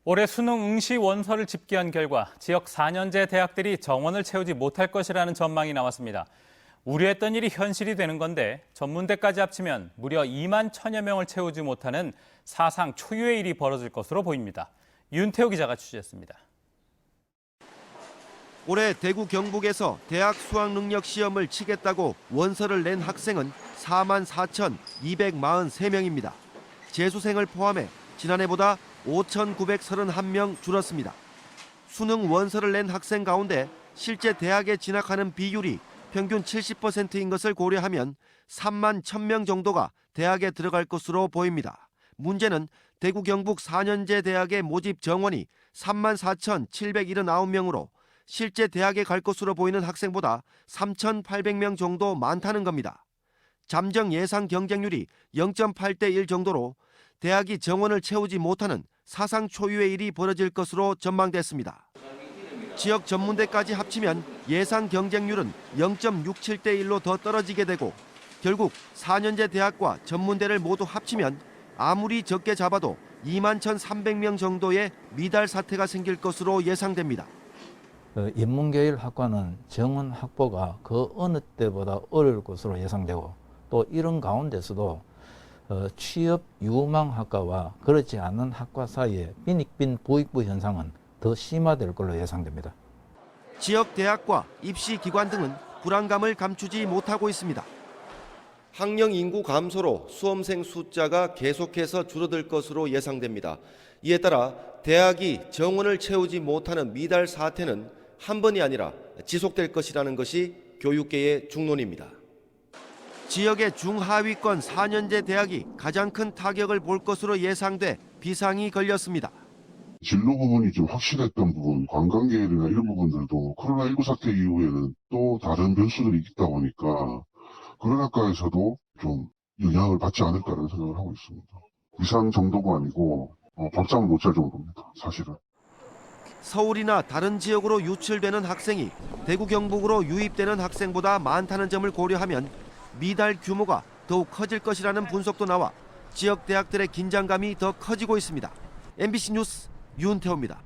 올해 수능 응시 원서를 집계한 결과 지역 4년제 대학들이 정원을 채우지 못할 것이라는 전망이 나왔습니다. 우려했던 일이 현실이 되는 건데 전문대까지 합치면 무려 2만 1천여 명을 채우지 못하는 사상 초유의 일이 벌어질 것으로 보입니다. 윤태호 기자가 취재했습니다. 올해 대구 경북에서 대학 수학능력 시험을 치겠다고 원서를 낸 학생은 4만 4,243명입니다. 재수생을 포함해 지난해보다 5,931명 줄었습니다. 수능 원서를 낸 학생 가운데 실제 대학에 진학하는 비율이 평균 70%인 것을 고려하면 3만 1,000명 정도가 대학에 들어갈 것으로 보입니다. 문제는 대구 경북 4년제 대학의 모집 정원이 3만 4,779명으로 실제 대학에 갈 것으로 보이는 학생보다 3,800명 정도 많다는 겁니다. 잠정 예상 경쟁률이 0.8대 1 정도로 대학이 정원을 채우지 못하는 사상 초유의 일이 벌어질 것으로 전망됐습니다. 지역 전문대까지 합치면 예상 경쟁률은 0.67대 1로 더 떨어지게 되고 결국 4년제 대학과 전문대를 모두 합치면 아무리 적게 잡아도 2만 1,300명 정도의 미달 사태가 생길 것으로 예상됩니다. 인문계열 학과는 정원 확보가 그 어느 때보다 어려울 것으로 예상되고 또 이런 가운데서도 취업 유망 학과와 그렇지 않은 학과 사이에 빈익빈 부익부 현상은 더 심화될 걸로 예상됩니다. 지역 대학과 입시 기관 등은 불안감을 감추지 못하고 있습니다. 학령 인구 감소로 수험생 숫자가 계속해서 줄어들 것으로 예상됩니다. 이에 따라 대학이 정원을 채우지 못하는 미달 사태는 한 번이 아니라 지속될 것이라는 것이 교육계의 중론입니다. 지역의 중하위권 4년제 대학이 가장 큰 타격을 볼 것으로 예상돼 비상이 걸렸습니다. 진로 부분이 좀 확실했던 부분, 관광계열이나 이런 부분들도 코로나19 사태 이후에는 또 다른 변수들이 있다 보니까 그런 학과에서도 좀 영향을 받지 않을까라는 생각을 하고 있습니다. 이상 정도가 아니고 밥상을 못 찰 정도입니다, 사실은. 서울이나 다른 지역으로 유출되는 학생이 대구 경북으로 유입되는 학생보다 많다는 점을 고려하면 미달 규모가 더욱 커질 것이라는 분석도 나와 지역 대학들의 긴장감이 더 커지고 있습니다. MBC 뉴스 윤태호입니다.